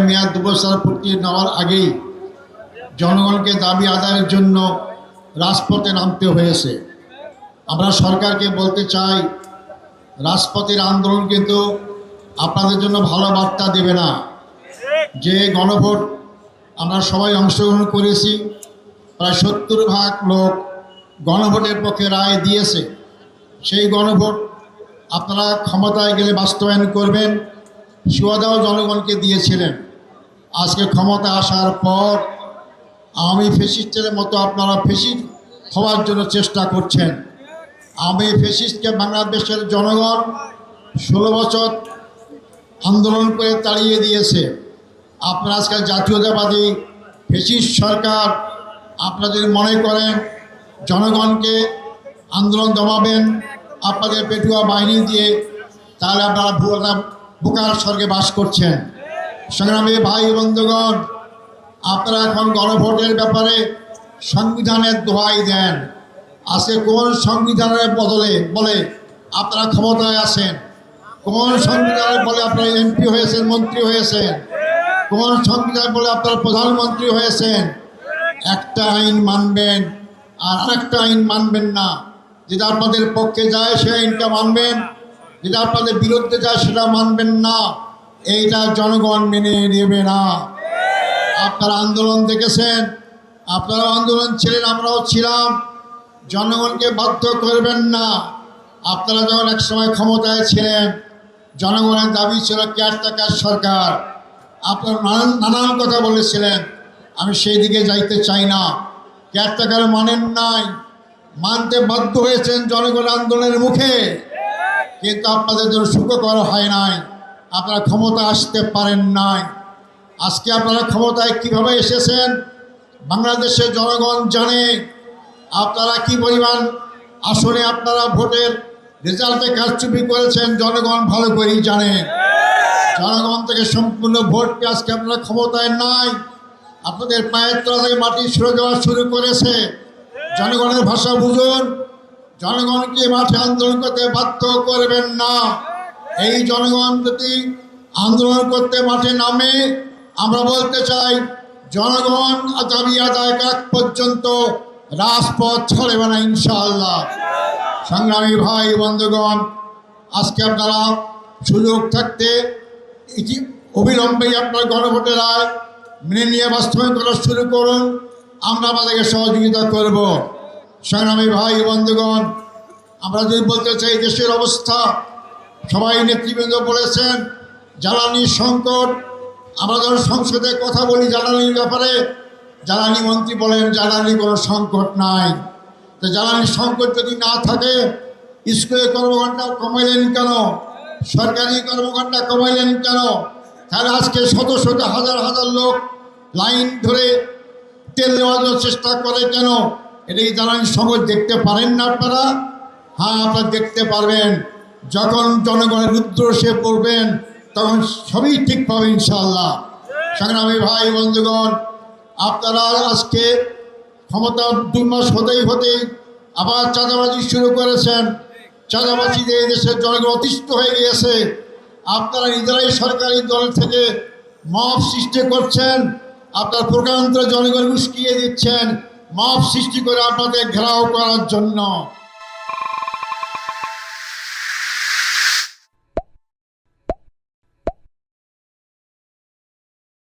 মেয়াদ 2 বছর পূর্তি নেওয়ার আগেই জনগণকে দাবি আদায়ের জন্য রাজপথে নামতে হয়েছে। আমরা সরকারকে বলতে চাই, রাজপথের আন্দোলন কিন্তু আপনাদের জন্য ভালো বার্তা দেবে না। যে গণভোট আমরা সবাই অংশগ্রহণ করেছি, প্রায় 70% লোক গণভোটের পক্ষে রায় দিয়েছে। সেই গণভোট আপনারা ক্ষমতায় গেলে বাস্তবায়ন করবেন, সুবিধাও জনগণকে দিয়েছিলেন। আজকে ক্ষমতা আসার পর আওয়ামী ফ্যাসিস্টের মতো আপনারা ফ্যাসিস্ট হওয়ার জন্য চেষ্টা করছেন। আওয়ামী ফ্যাসিস্টকে বাংলাদেশের জনগণ 16 বছর আন্দোলন করে তাড়িয়ে দিয়েছে। আপনারা আজকে জাতীয়তাবাদী ফ্যাসিস্ট সরকার, আপনারা যদি মনে করেন জনগণকে আন্দোলন দমাবেন আপনাদের পেটুয়া বাহিনী দিয়ে, তাহলে আপনারা বোকার স্বর্গে বাস করছেন। সংগ্রামী ভাই বন্ধুগণ, আপনারা এখন গণভোটের ব্যাপারে সংবিধানের দোহাই দেন। আজকে কোন সংবিধানের বলে আপনারা ক্ষমতায় আছেন? কোন সংবিধানের বলে আপনারা এমপি হয়েছেন, মন্ত্রী হয়েছেন? কোন সংবিধান বলে আপনারা প্রধানমন্ত্রী হয়েছেন? একটা আইন মানবেন আর আরেকটা আইন মানবেন না। যেটা আপনাদের পক্ষে যায় সেই আইনটা মানবেন, যেটা আপনাদের বিরুদ্ধে যায় সেটা মানবেন না। এইটা জনগণ মেনে নেবে না। আপনারা আন্দোলন দেখেছেন, আপনারাও আন্দোলন ছিলেন, আমরাও ছিলাম। জনগণকে বাধ্য করবেন না। আপনারা যখন এক সময় ক্ষমতায় ছিলেন, জনগণের দাবি ছিল কেয়ারটেকার সরকার। আপনারা নানান কথা বলেছিলেন, আমি সেই দিকে যাইতে চাই না। কেয়ারটেকার মানেন নাই, মানতে বাধ্য হয়েছেন জনগণ আন্দোলনের মুখে, কিন্তু আপনাদের জন্য সুখকর হয় নাই। আপনারা ক্ষমতা আসতে পারেন নাই। আজকে আপনারা ক্ষমতায় কিভাবে এসেছেন বাংলাদেশের জনগণ জানে। আপনারা কি পরিমাণ আসনে আপনারা ভোটের রেজাল্টে কারচুপি করেছেন জনগণ ভালো করেই জানে। জনগণ থেকে সম্পূর্ণ ভোটকে আজকে আপনারা ক্ষমতায় নাই, আপনাদের পায়ের তলা থেকে মাটি সরে যাওয়া শুরু করেছে। জনগণের ভাষা বুঝুন, জনগণকে মাঠে আন্দোলন করতে বাধ্য করবেন না। এই জনগণ যদি আন্দোলন করতে মাঠে নামে, আমরা বলতে চাই জনগণ দাবি আদায় আগ পর্যন্ত রাজপথ ছাড়বে না ইনশাআল্লাহ। সংগ্রামী ভাই বন্ধুগণ, আজকে আপনারা সুযোগ থাকতে অবিলম্বেই আপনার গণভোটের রায় মেনে নিয়ে বাস্তবায়ন করা শুরু করুন। আমরা আমাদেরকে সহযোগিতা করব। সংগ্রামী ভাই বন্ধুগণ, আমরা যদি বলতে চাই দেশের অবস্থা, সবাই নেতৃবৃন্দ বলেছেন জ্বালানি সংকট। আমরা যখন সংসদে কথা বলি জ্বালানির ব্যাপারে, জ্বালানি মন্ত্রী বলেন জ্বালানি কোনো সংকট নাই। তো জ্বালানি সংকট যদি না থাকে, স্কুলে কর্মঘণ্টা কমাইলেন কেন? সরকারি কর্মঘণ্টা কমাইলেন কেন? তাহলে আজকে শত শত হাজার হাজার লোক লাইন ধরে তেল নেওয়ার জন্য চেষ্টা করে কেন? এটাই জ্বালানি সংকট দেখতে পারেন না আপনারা? হ্যাঁ, আপনারা দেখতে পারবেন। যখন জনগণের রুদ্রসে পড়বেন তখন সবই ঠিক পাবে ইনশাআল্লাহ। সংগ্রামী ভাই বন্ধুগণ, আপনারা আজকে ক্ষমতা 2 মাস হতেই আবার চাঁদাবাজি শুরু করেছেন। চাঁদাবাজিতে এই দেশের জনগণ অতিষ্ঠ হয়ে গিয়েছে। আপনারা নিজেরাই সরকারি দল থেকে মব সৃষ্টি করছেন, আপনার প্রকারান্তরে জনগণ উস্কিয়ে দিচ্ছেন মব সৃষ্টি করে আপনাদের ঘেরাও করার জন্য।